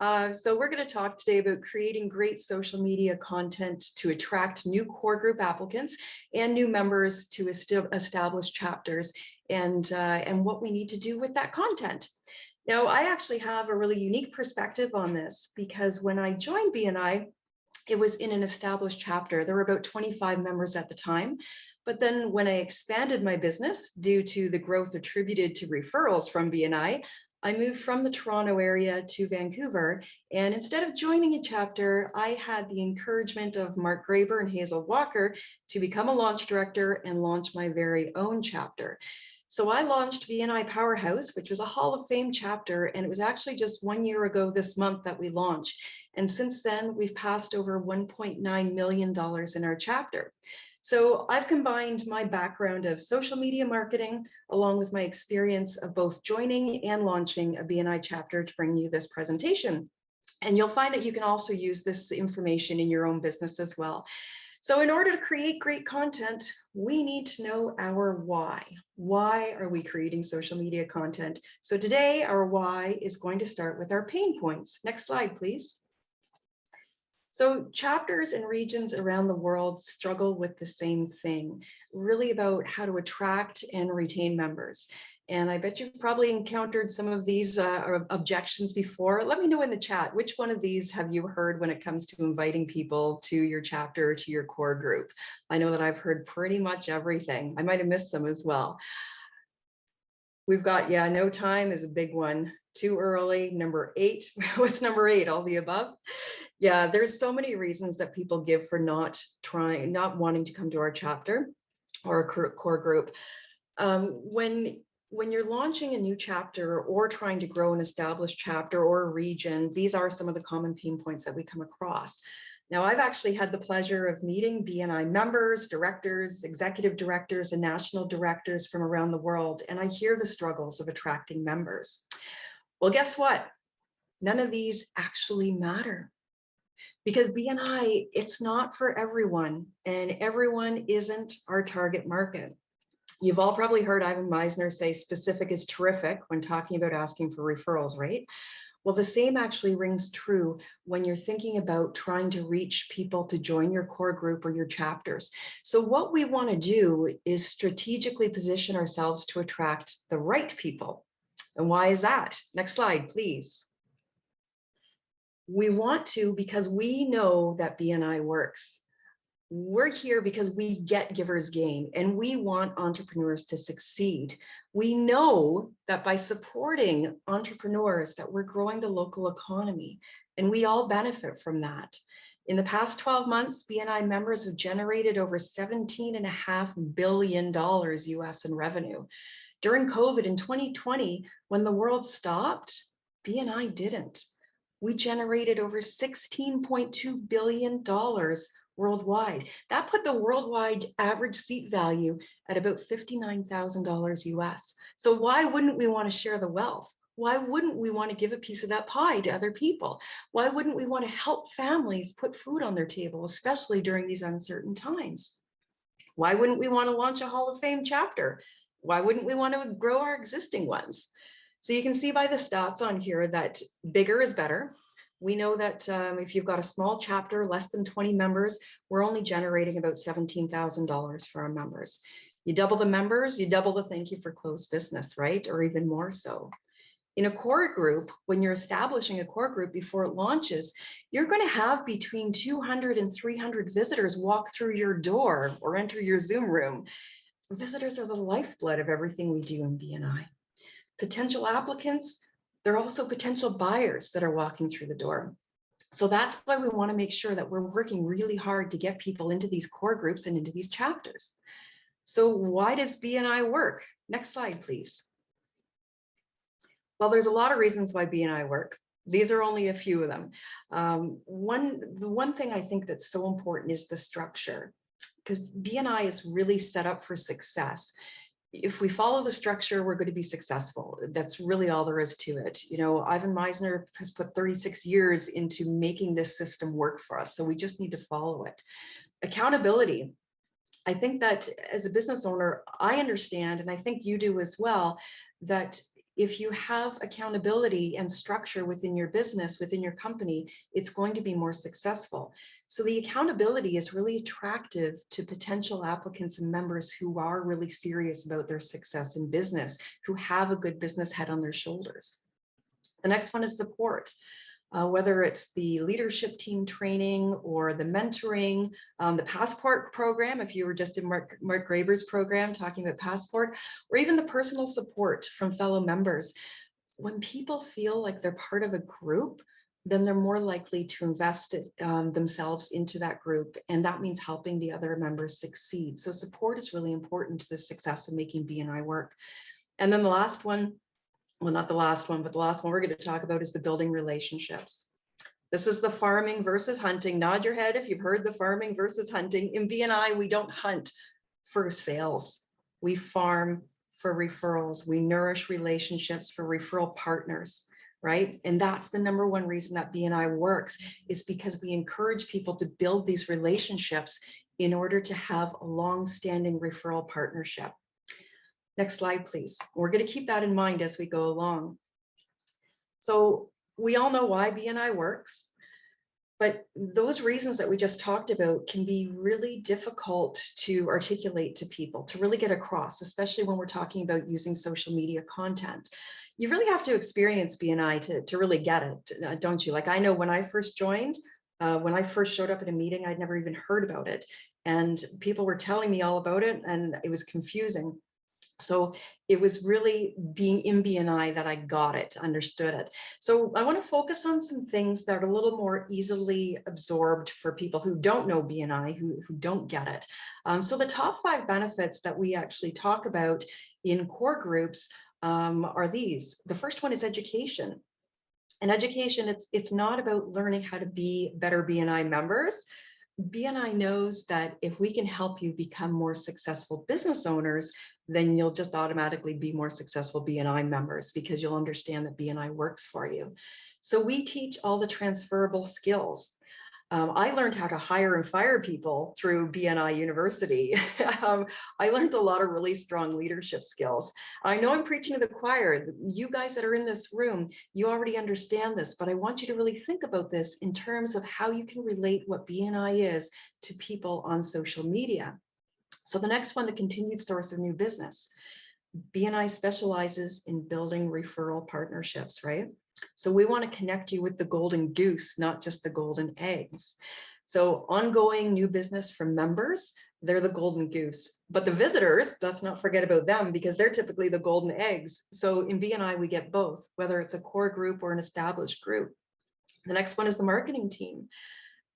So we're going to talk today about creating great social media content to attract new core group applicants and new members to establish chapters, and what we need to do with that content. Now, I actually have a really unique perspective on this because when I joined BNI, it was in an established chapter. There were about 25 members at the time. But then when I expanded my business due to the growth attributed to referrals from BNI, I moved from the Toronto area to Vancouver. And instead of joining a chapter, I had the encouragement of Mark Graber and Hazel Walker to become a launch director and launch my very own chapter. So I launched BNI Powerhouse, which was a Hall of Fame chapter, and it was actually just 1 year ago this month that we launched. And since then, we've passed over $1.9 million in our chapter. So I've combined my background of social media marketing along with my experience of both joining and launching a BNI chapter to bring you this presentation. And you'll find that you can also use this information in your own business as well. So in order to create great content, we need to know our why. Why are we creating social media content? So today, our why is going to start with our pain points. Next slide, please. So chapters and regions around the world struggle with the same thing, really about how to attract and retain members. And I bet you've probably encountered some of these objections before. Let me know in the chat, which one of these have you heard when it comes to inviting people to your chapter, to your core group? I know that I've heard pretty much everything. I might have missed some as well. We've got, no time is a big one. Too early, number 8. What's number 8? All the above? Yeah, there's so many reasons that people give for not wanting to come to our chapter or a core group. When you're launching a new chapter or trying to grow an established chapter or a region, these are some of the common pain points that we come across. Now, I've actually had the pleasure of meeting BNI members, directors, executive directors, and national directors from around the world, and I hear the struggles of attracting members. Well, guess what? None of these actually matter. Because BNI, it's not for everyone, and everyone isn't our target market. You've all probably heard Ivan Meisner say specific is terrific when talking about asking for referrals, right? Well, the same actually rings true when you're thinking about trying to reach people to join your core group or your chapters. So what we want to do is strategically position ourselves to attract the right people. And why is that? Next slide, please. We want to because we know that BNI works. We're here because we get giversgain and we want entrepreneurs to succeed. We know that by supporting entrepreneurs that we're growing the local economy, and we all benefit from that. In the past 12 months, BNI members have generated over $17.5 billion US in revenue. During COVID in 2020, when the world stopped, BNI didn't. We generated over $16.2 billion worldwide. That put the worldwide average seat value at about $59,000 US. So why wouldn't we want to share the wealth? Why wouldn't we want to give a piece of that pie to other people? Why wouldn't we want to help families put food on their table, especially during these uncertain times? Why wouldn't we want to launch a Hall of Fame chapter? Why wouldn't we want to grow our existing ones? So you can see by the stats on here that bigger is better. We know that if you've got a small chapter, less than 20 members, we're only generating about $17,000 for our members. You double the members, you double the thank you for closed business, right? Or even more so. In a core group, when you're establishing a core group before it launches, you're going to have between 200 and 300 visitors walk through your door or enter your Zoom room. Visitors are the lifeblood of everything we do in BNI. Potential applicants, they're also potential buyers that are walking through the door. So that's why we want to make sure that we're working really hard to get people into these core groups and into these chapters. So why does BNI work? Next slide, please. Well, there's a lot of reasons why BNI work. These are only a few of them. The one thing I think that's so important is the structure, because BNI is really set up for success. If we follow the structure, we're going to be successful. That's really all there is to it. You know, Ivan Meisner has put 36 years into making this system work for us. So we just need to follow it. Accountability. I think that as a business owner, I understand, and I think you do as well, that If you have accountability and structure within your business, within your company, it's going to be more successful. So the accountability is really attractive to potential applicants and members who are really serious about their success in business, who have a good business head on their shoulders. The next one is support. Whether it's the leadership team training or the mentoring, the passport program, if you were just in Mark Graber's program talking about passport, or even the personal support from fellow members. When people feel like they're part of a group, then they're more likely to invest themselves into that group. And that means helping the other members succeed. So support is really important to the success of making BNI work. And then the last one, well, not the last one, but the last one we're going to talk about is the building relationships. This is the farming versus hunting. Nod your head if you've heard the farming versus hunting. In BNI, we don't hunt for sales. We farm for referrals. We nourish relationships for referral partners, right? And that's the number one reason that BNI works, is because we encourage people to build these relationships in order to have a long-standing referral partnership. Next slide, please. We're going to keep that in mind as we go along. So we all know why BNI works, but those reasons that we just talked about can be really difficult to articulate to people, to really get across, especially when we're talking about using social media content. You really have to experience BNI to really get it, don't you? Like, I know when I first joined, when I first showed up at a meeting, I'd never even heard about it. And people were telling me all about it, and it was confusing. So it was really being in BNI that I got it, understood it. So I want to focus on some things that are a little more easily absorbed for people who don't know BNI, who don't get it. So the top 5 benefits that we actually talk about in core groups are these. The first one is education. And education, it's not about learning how to be better BNI members. BNI knows that if we can help you become more successful business owners, then you'll just automatically be more successful BNI members, because you'll understand that BNI works for you. So we teach all the transferable skills. I learned how to hire and fire people through BNI University. I learned a lot of really strong leadership skills. I know I'm preaching to the choir. You guys that are in this room, you already understand this, but I want you to really think about this in terms of how you can relate what BNI is to people on social media. So the next one, the continued source of new business. BNI specializes in building referral partnerships, right? So we want to connect you with the golden goose, not just the golden eggs. So ongoing new business from members, they're the golden goose. But the visitors, let's not forget about them, because they're typically the golden eggs. So in BNI, we get both, whether it's a core group or an established group. The next one is the marketing team.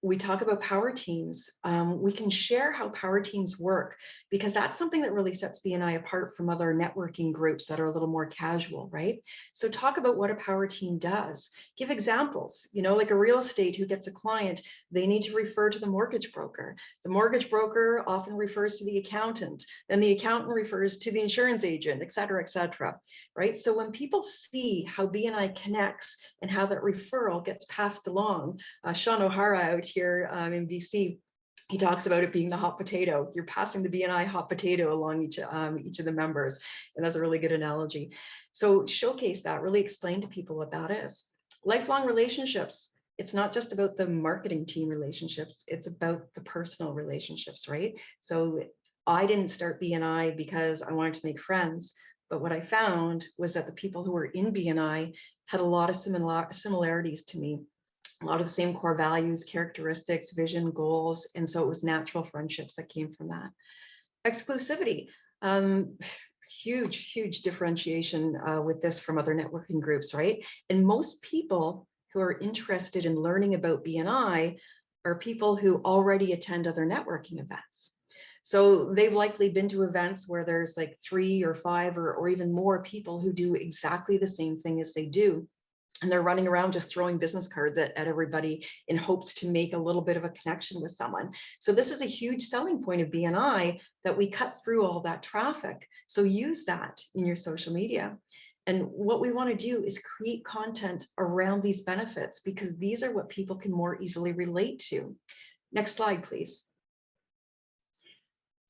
We talk about power teams. We can share how power teams work, because that's something that really sets BNI apart from other networking groups that are a little more casual, right? So talk about what a power team does. Give examples, you know, like a real estate who gets a client, they need to refer to the mortgage broker. The mortgage broker often refers to the accountant, and the accountant refers to the insurance agent, et cetera, right? So when people see how BNI connects and how that referral gets passed along, Sean O'Hara out here in BC, he talks about it being the hot potato. You're passing the BNI hot potato along each of the members. And that's a really good analogy. So showcase that, really explain to people what that is. Lifelong relationships. It's not just about the marketing team relationships. It's about the personal relationships, right? So I didn't start BNI because I wanted to make friends. But what I found was that the people who were in BNI had a lot of similarities to me. A lot of the same core values, characteristics, vision, goals. And so it was natural friendships that came from that. Exclusivity. Huge differentiation with this from other networking groups, right? And most people who are interested in learning about BNI are people who already attend other networking events. So they've likely been to events where there's like 3 or 5 or even more people who do exactly the same thing as they do. And they're running around just throwing business cards at everybody in hopes to make a little bit of a connection with someone. So this is a huge selling point of BNI, that we cut through all that traffic. So use that in your social media. And what we want to do is create content around these benefits, because these are what people can more easily relate to. Next slide, please.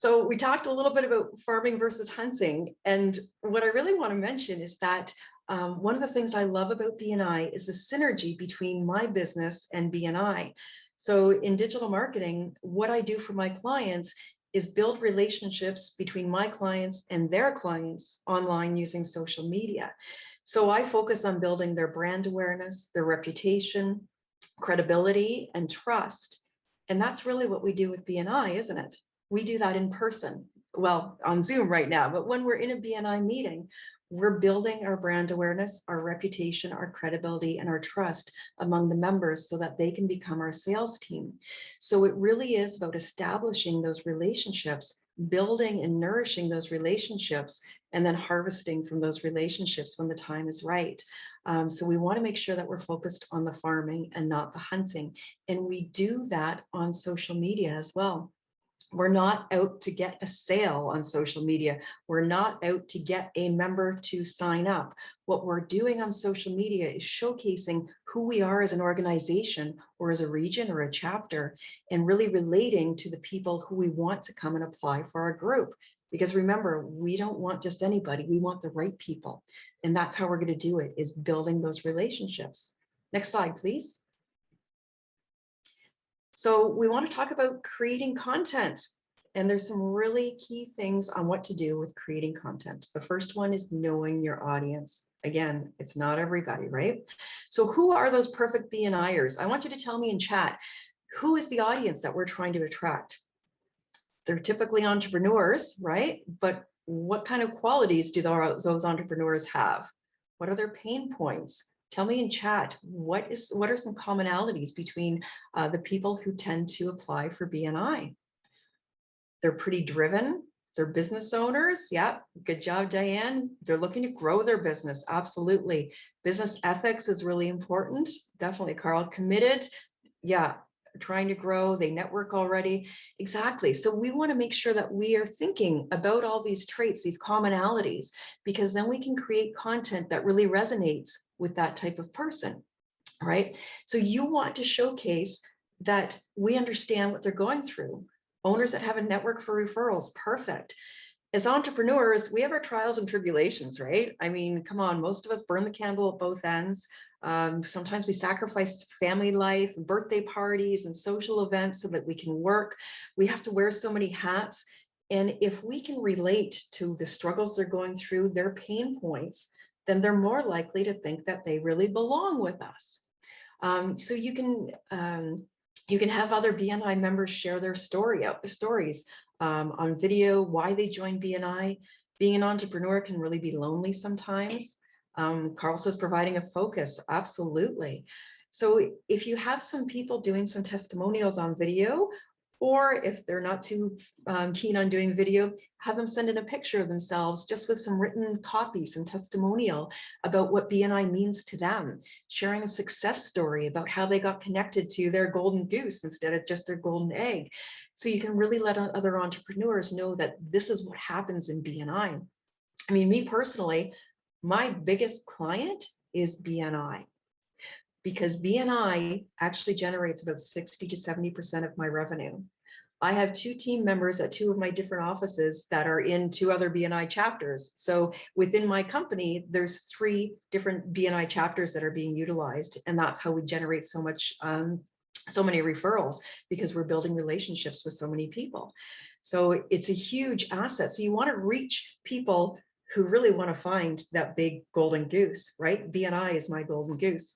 So we talked a little bit about farming versus hunting. And what I really want to mention is that One of the things I love about BNI is the synergy between my business and BNI. So in digital marketing, what I do for my clients is build relationships between my clients and their clients online using social media. So I focus on building their brand awareness, their reputation, credibility, and trust. And that's really what we do with BNI, isn't it? We do that in person. Well, on Zoom right now, but when we're in a BNI meeting, we're building our brand awareness, our reputation, our credibility, and our trust among the members so that they can become our sales team. So it really is about establishing those relationships, building and nourishing those relationships, and then harvesting from those relationships when the time is right. So we want to make sure that we're focused on the farming and not the hunting. And we do that on social media as well. We're not out to get a sale on social media. We're not out to get a member to sign up. What we're doing on social media is showcasing who we are as an organization or as a region or a chapter, and really relating to the people who we want to come and apply for our group. Because remember, we don't want just anybody, we want the right people. And that's how we're going to do it, is building those relationships. Next slide, please. So we want to talk about creating content. And there's some really key things on what to do with creating content. The first one is knowing your audience. Again, it's not everybody, right? So who are those perfect BNIers? I want you to tell me in chat, who is the audience that we're trying to attract? They're typically entrepreneurs, right? But what kind of qualities do those entrepreneurs have? What are their pain points? Tell me in chat, what are some commonalities between the people who tend to apply for BNI? They're pretty driven. They're business owners. Yeah, good job, Diane. They're looking to grow their business. Absolutely. Business ethics is really important. Definitely, Carl. Committed. Yeah, trying to grow. They network already. Exactly. So we want to make sure that we are thinking about all these traits, these commonalities, because then we can create content that really resonates with that type of person, right? So you want to showcase that we understand what they're going through. Owners that have a network for referrals, perfect. As entrepreneurs, we have our trials and tribulations, right? I mean, come on, most of us burn the candle at both ends. Sometimes we sacrifice family life, birthday parties, and social events so that we can work. We have to wear so many hats. And if we can relate to the struggles they're going through, their pain points, then they're more likely to think that they really belong with us. So you can have other BNI members share their stories on video, why they joined BNI. Being an entrepreneur can really be lonely sometimes. Carl says providing a focus, absolutely. So if you have some people doing some testimonials on video, or if they're not too keen on doing video, have them send in a picture of themselves just with some written copy, some testimonial about what BNI means to them, sharing a success story about how they got connected to their golden goose instead of just their golden egg. So you can really let other entrepreneurs know that this is what happens in BNI. I mean, me personally, my biggest client is BNI, because BNI actually generates about 60 to 70% of my revenue. I have 2 team members at 2 of my different offices that are in 2 other BNI chapters. So within my company, there's 3 different BNI chapters that are being utilized. And that's how we generate so many referrals, because we're building relationships with so many people. So it's a huge asset. So you want to reach people who really want to find that big golden goose, right? BNI is my golden goose.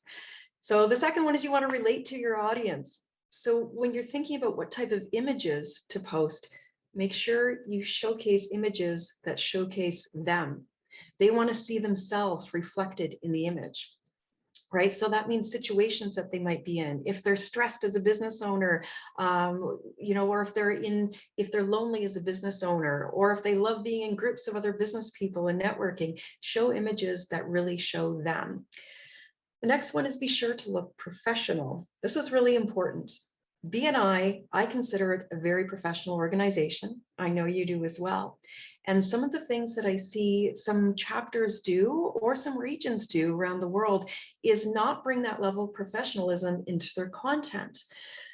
So the second one is you want to relate to your audience. So when you're thinking about what type of images to post, make sure you showcase images that showcase them. They want to see themselves reflected in the image, right? So that means situations that they might be in. If they're stressed as a business owner, or if they're lonely as a business owner, or if they love being in groups of other business people and networking, show images that really show them. The next one is be sure to look professional. This is really important. BNI, I consider it a very professional organization. I know you do as well. And some of the things that I see some chapters do, or some regions do around the world, is not bring that level of professionalism into their content.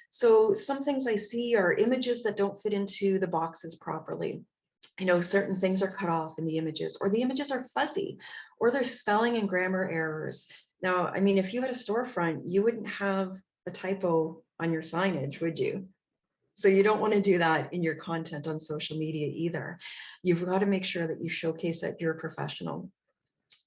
So some things I see are images that don't fit into the boxes properly. certain things are cut off in the images, or the images are fuzzy, or there's spelling and grammar errors. Now, I mean, if you had a storefront, you wouldn't have a typo on your signage, would you? So you don't want to do that in your content on social media either. You've got to make sure that you showcase that you're a professional.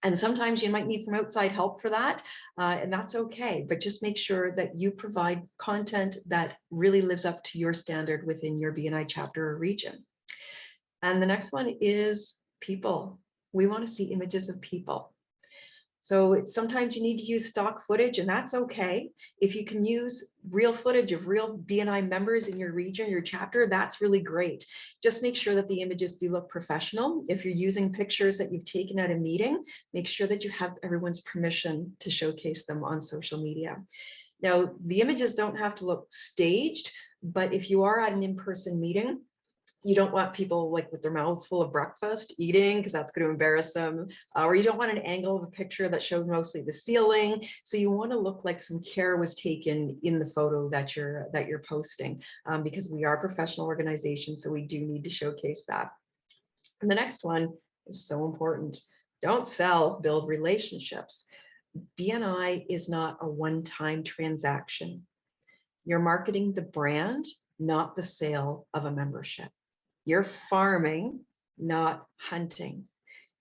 And sometimes you might need some outside help for that, and that's okay. But just make sure that you provide content that really lives up to your standard within your BNI chapter or region. And the next one is people. We want to see images of people. So sometimes you need to use stock footage, and that's okay. If you can use real footage of real BNI members in your region, your chapter, that's really great. Just make sure that the images do look professional. If you're using pictures that you've taken at a meeting, make sure that you have everyone's permission to showcase them on social media. Now, the images don't have to look staged, but if you are at an in-person meeting, you don't want people like with their mouths full of breakfast eating, because that's going to embarrass them, or you don't want an angle of a picture that shows mostly the ceiling. So you want to look like some care was taken in the photo that you're posting, because we are a professional organization, so we do need to showcase that. And the next one is so important. Don't sell, build relationships. BNI is not a one-time transaction. You're marketing the brand, not the sale of a membership. You're farming, not hunting.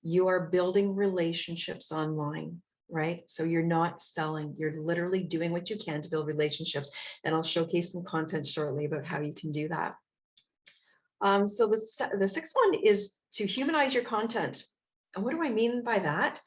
You are building relationships online, right? So you're not selling, you're literally doing what you can to build relationships. And I'll showcase some content shortly about how you can do that. So the sixth one is to humanize your content. And what do I mean by that?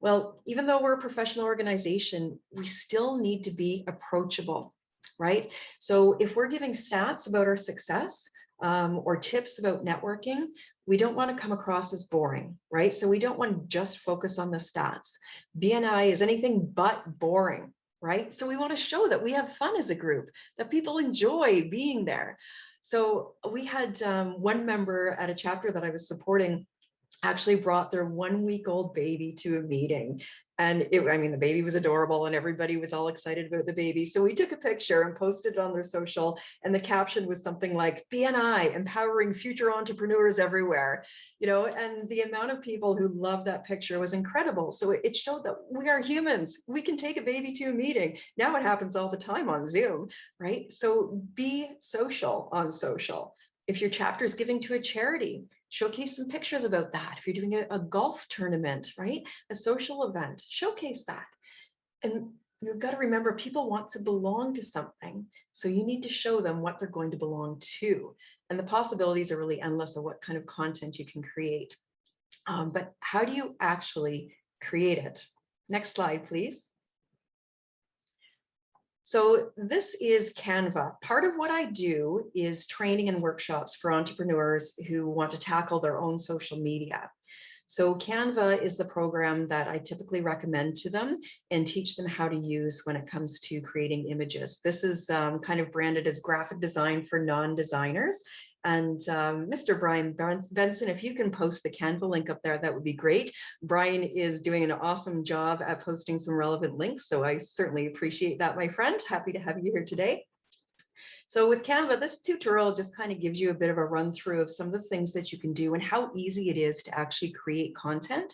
Well, even though we're a professional organization, we still need to be approachable, right? So if we're giving stats about our success, or tips about networking, we don't want to come across as boring, right? So we don't want to just focus on the stats. BNI is anything but boring, right? So we want to show that we have fun as a group, that people enjoy being there. So we had one member at a chapter that I was supporting actually brought their 1-week-old baby to a meeting. And I mean, the baby was adorable and everybody was all excited about the baby. So we took a picture and posted it on their social, and the caption was something like BNI, empowering future entrepreneurs everywhere, and the amount of people who loved that picture was incredible. So it showed that we are humans. We can take a baby to a meeting. Now it happens all the time on Zoom, right? So be social on social. If your chapter is giving to a charity, showcase some pictures about that. If you're doing a golf tournament, right? A social event, showcase that. And you've got to remember, people want to belong to something. So you need to show them what they're going to belong to. And the possibilities are really endless of what kind of content you can create. But how do you actually create it? Next slide, please. So this is Canva. Part of what I do is training and workshops for entrepreneurs who want to tackle their own social media. So Canva is the program that I typically recommend to them and teach them how to use when it comes to creating images. This is kind of branded as graphic design for non-designers. And Mr. Brian Benson, if you can post the Canva link up there, that would be great. Brian is doing an awesome job at posting some relevant links, so I certainly appreciate that, my friend. Happy to have you here today. So with Canva, this tutorial just kind of gives you a bit of a run through of some of the things that you can do and how easy it is to actually create content.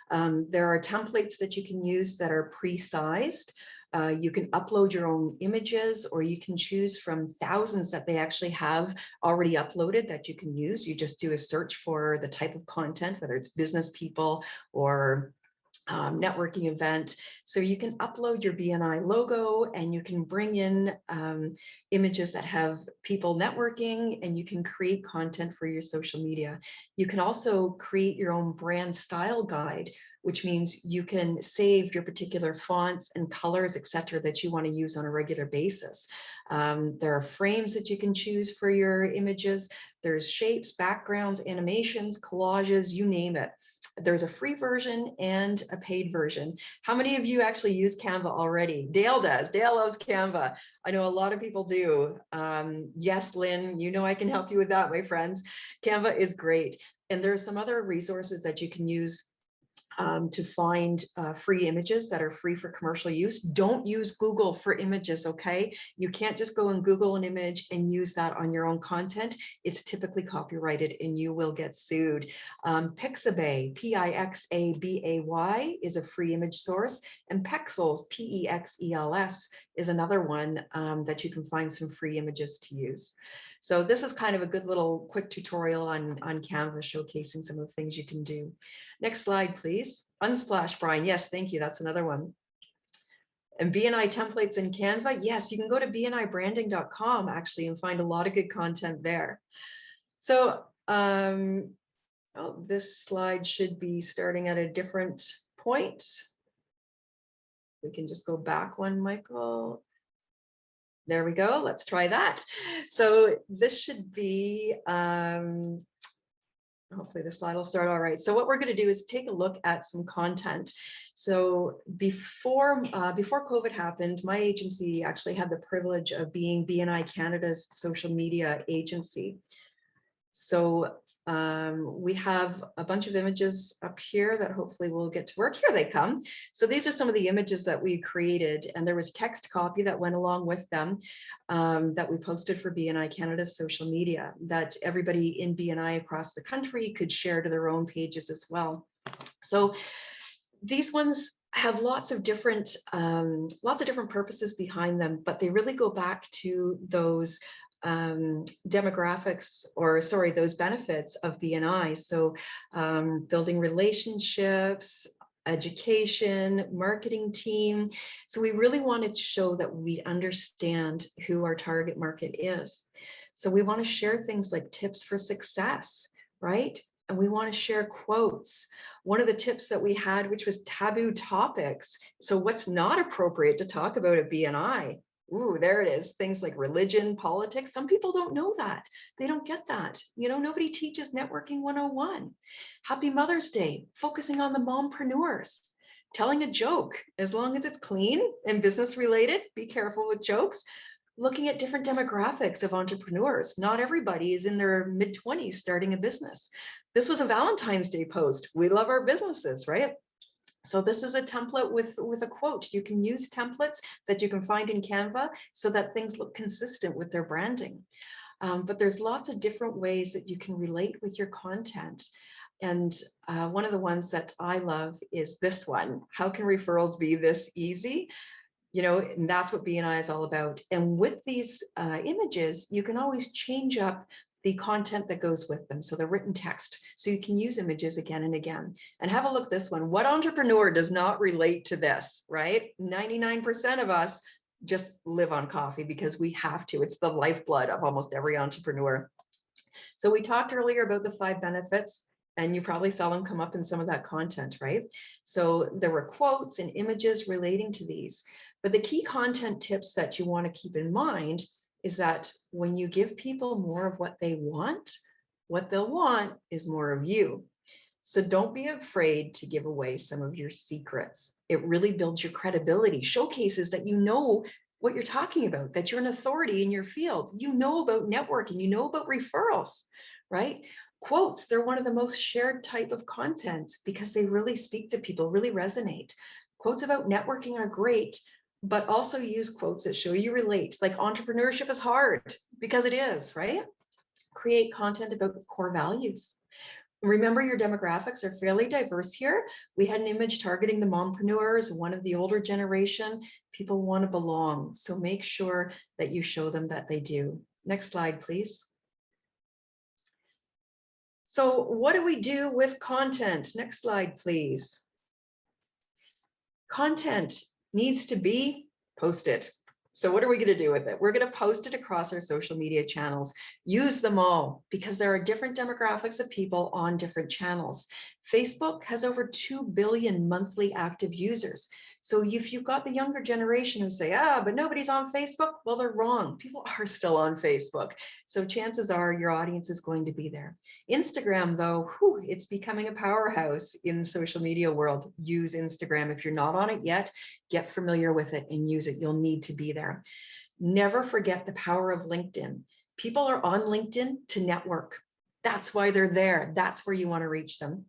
There are templates that you can use that are pre-sized. You can upload your own images, or you can choose from thousands that they actually have already uploaded that you can use. You just do a search for the type of content, whether it's business people or networking event. So you can upload your BNI logo, and you can bring in images that have people networking, and you can create content for your social media. You can also create your own brand style guide, which means you can save your particular fonts and colors, etc., that you want to use on a regular basis. There are frames that you can choose for your images. There's shapes, backgrounds, animations, collages, you name it. There's a free version and a paid version. How many of you actually use Canva already? Dale does. Dale loves Canva. I know a lot of people do. Yes, Lynn, you know I can help you with that, my friends. Canva is great. And there's some other resources that you can use to find free images that are free for commercial use. Don't use Google for images, okay? You can't just go and Google an image and use that on your own content. It's typically copyrighted and you will get sued. Pixabay, Pixabay, is a free image source, and Pexels, Pexels, is another one that you can find some free images to use. So this is kind of a good little quick tutorial on Canva, showcasing some of the things you can do. Next slide, please. Unsplash, Brian. Yes, thank you. That's another one. And BNI templates in Canva. Yes, you can go to bnibranding.com actually and find a lot of good content there. So this slide should be starting at a different point. We can just go back one, Michael. There we go. Let's try that. So this should be, hopefully the slide will start all right. So what we're going to do is take a look at some content. So before COVID happened, my agency actually had the privilege of being BNI Canada's social media agency. So we have a bunch of images up here that hopefully will get to work. Here they come. So these are some of the images that we created, and there was text copy that went along with them that we posted for BNI Canada's social media that everybody in BNI across the country could share to their own pages as well. So these ones have lots of different purposes behind them, but they really go back to those demographics, or sorry, those benefits of BNI. So building relationships, education, marketing team. So we really wanted to show that we understand who our target market is. So we want to share things like tips for success, right? And we want to share quotes. One of the tips that we had, which was taboo topics. So what's not appropriate to talk about at BNI? Ooh, there it is. Things like religion, politics. Some people don't know that. They don't get that. You know, nobody teaches networking 101. Happy Mother's Day, focusing on the mompreneurs. Telling a joke, as long as it's clean and business related, be careful with jokes. Looking at different demographics of entrepreneurs. Not everybody is in their mid-20s starting a business. This was a Valentine's Day post. We love our businesses, right? So this is a template with a quote. You can use templates that you can find in Canva so that things look consistent with their branding. But there's lots of different ways that you can relate with your content. And one of the ones that I love is this one. How can referrals be this easy? You know, and that's what BNI is all about. And with these images, you can always change up the content that goes with them. So the written text. So you can use images again and again. And have a look at this one. What entrepreneur does not relate to this, right? 99% of us just live on coffee because we have to. It's the lifeblood of almost every entrepreneur. So we talked earlier about the 5 benefits, and you probably saw them come up in some of that content, right? So there were quotes and images relating to these. But the key content tips that you want to keep in mind is that when you give people more of what they want, what they'll want is more of you. So don't be afraid to give away some of your secrets. It really builds your credibility, showcases that you know what you're talking about, that you're an authority in your field. You know about networking, you know about referrals, right? Quotes, they're one of the most shared type of content because they really speak to people, really resonate. Quotes about networking are great, but also use quotes that show you relate, like entrepreneurship is hard, because it is, right? Create content about core values. Remember, your demographics are fairly diverse here. We had an image targeting the mompreneurs, one of the older generation. People want to belong, so make sure that you show them that they do. Next slide, please. So what do we do with content? Next slide, please. Content needs to be posted. So what are we going to do with it? We're going to post it across our social media channels. Use them all because there are different demographics of people on different channels. Facebook has over 2 billion monthly active users. So if you've got the younger generation who say, but nobody's on Facebook, well, they're wrong. People are still on Facebook. So chances are your audience is going to be there. Instagram, though, it's becoming a powerhouse in the social media world. Use Instagram. If you're not on it yet, get familiar with it and use it. You'll need to be there. Never forget the power of LinkedIn. People are on LinkedIn to network. That's why they're there. That's where you want to reach them.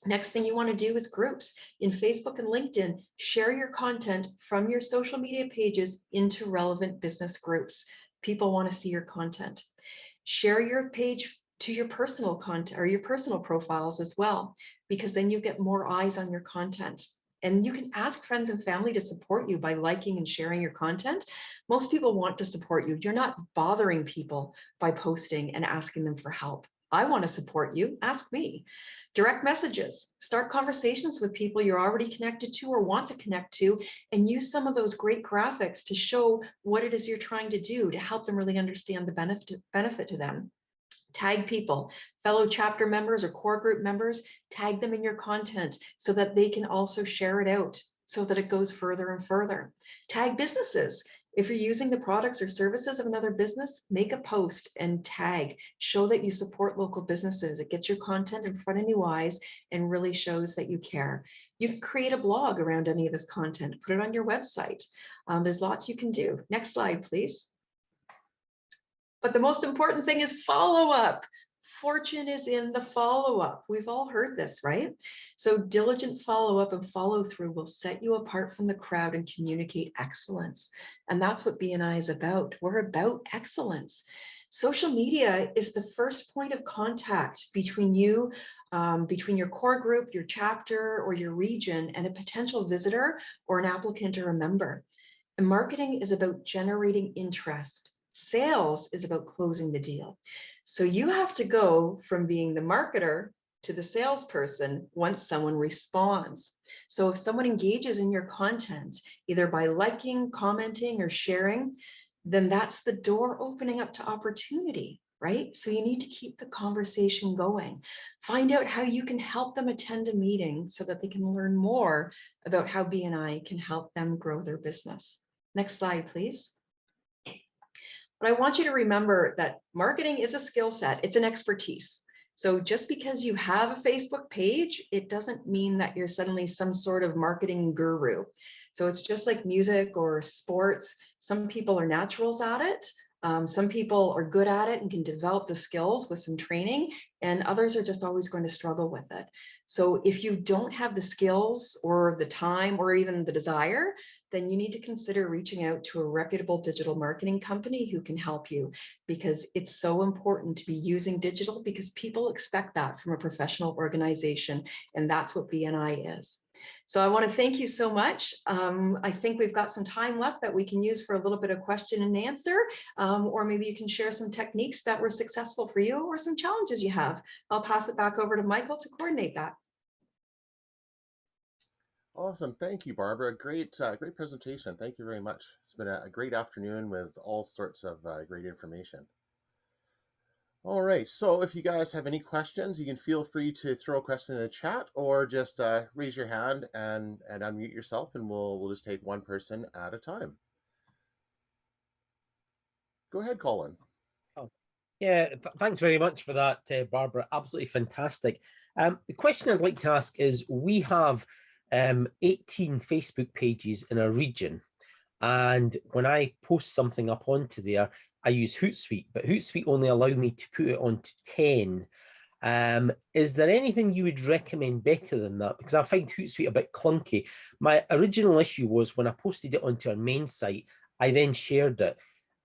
Next thing you want to do is groups. In Facebook and LinkedIn, share your content from your social media pages into relevant business groups. People want to see your content. Share your page to your personal content or your personal profiles as well, because then you get more eyes on your content. And you can ask friends and family to support you by liking and sharing your content. Most people want to support you. You're not bothering people by posting and asking them for help. I want to support you. Ask me. Direct messages. Start conversations with people you're already connected to or want to connect to, and use some of those great graphics to show what it is you're trying to do to help them really understand the benefit to them. Tag people, fellow chapter members or core group members, tag them in your content so that they can also share it out so that it goes further and further. Tag businesses. If you're using the products or services of another business, make a post and tag. Show that you support local businesses. It gets your content in front of new eyes and really shows that you care. You can create a blog around any of this content, put it on your website. There's lots you can do. Next slide, please. But the most important thing is follow up. Fortune is in the follow-up. We've all heard this, right? So diligent follow-up and follow-through will set you apart from the crowd and communicate excellence. And that's what BNI is about. We're about excellence. Social media is the first point of contact between you, between your core group, your chapter, or your region, and a potential visitor or an applicant or a member. And marketing is about generating interest. Sales is about closing the deal. So you have to go from being the marketer to the salesperson once someone responds. So if someone engages in your content, either by liking, commenting, or sharing, then that's the door opening up to opportunity, right? So you need to keep the conversation going. Find out how you can help them attend a meeting so that they can learn more about how BNI can help them grow their business. Next slide, please. But I want you to remember that marketing is a skill set. It's an expertise. So just because you have a Facebook page, it doesn't mean that you're suddenly some sort of marketing guru. So it's just like music or sports. Some people are naturals at it. Some people are good at it and can develop the skills with some training, and others are just always going to struggle with it. So if you don't have the skills or the time or even the desire, then you need to consider reaching out to a reputable digital marketing company who can help you, because it's so important to be using digital, because people expect that from a professional organization, and that's what BNI is. So I want to thank you so much. I think we've got some time left that we can use for a little bit of question and answer, or maybe you can share some techniques that were successful for you or some challenges you have. I'll pass it back over to Michael to coordinate that. Awesome. Thank you, Barbara. Great presentation. Thank you very much. It's been a great afternoon with all sorts of great information. All right. So if you guys have any questions, you can feel free to throw a question in the chat or just raise your hand and unmute yourself, and we'll just take one person at a time. Go ahead, Colin. Oh, yeah, thanks very much for that, Barbara. Absolutely fantastic. The question I'd like to ask is, we have 18 Facebook pages in a region, and when I post something up onto there, I use Hootsuite, but Hootsuite only allow me to put it onto 10. Is there anything you would recommend better than that? Because I find Hootsuite a bit clunky. My original issue was when I posted it onto our main site, I then shared it.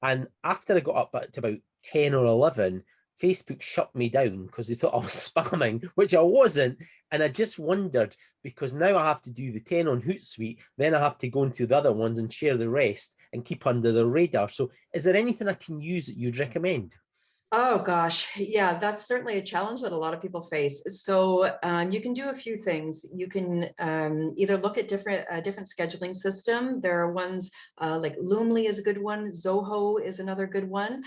And after I got up to about 10 or 11, Facebook shut me down because they thought I was spamming, which I wasn't. And I just wondered, because now I have to do the 10 on Hootsuite, then I have to go into the other ones and share the rest and keep under the radar. So is there anything I can use that you'd recommend? Oh gosh, yeah, that's certainly a challenge that a lot of people face. So you can do a few things. You can either look at different scheduling system. There are ones like Loomly is a good one. Zoho is another good one.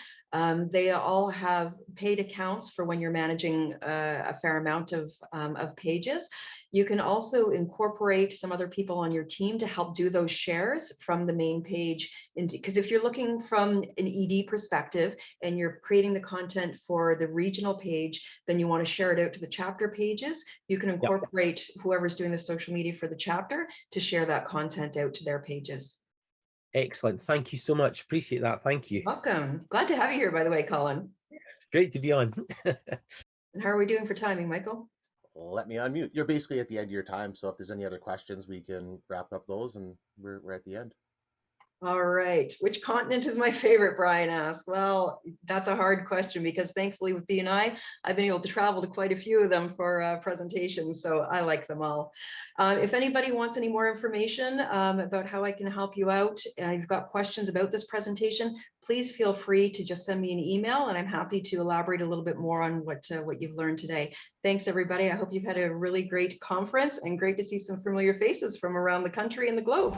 They all have paid accounts for when you're managing a fair amount of pages. You can also incorporate some other people on your team to help do those shares from the main page. Because if you're looking from an ED perspective and you're creating the content for the regional page, then you want to share it out to the chapter pages. You can incorporate whoever's doing the social media for the chapter to share that content out to their pages. Excellent. Thank you so much. Appreciate that. Thank you. Welcome. Glad to have you here, by the way, Colin. It's great to be on. And how are we doing for timing, Michael? let me unmute. You're basically at the end of your time, so if there's any other questions, we can wrap up those, and we're at the end. All right. Which continent is my favorite, Brian asked? Well, that's a hard question because thankfully with BNI, I've been able to travel to quite a few of them for presentations, so I like them all. If anybody wants any more information about how I can help you out, and you've got questions about this presentation, please feel free to just send me an email, and I'm happy to elaborate a little bit more on what you've learned today. Thanks, everybody. I hope you've had a really great conference, and great to see some familiar faces from around the country and the globe.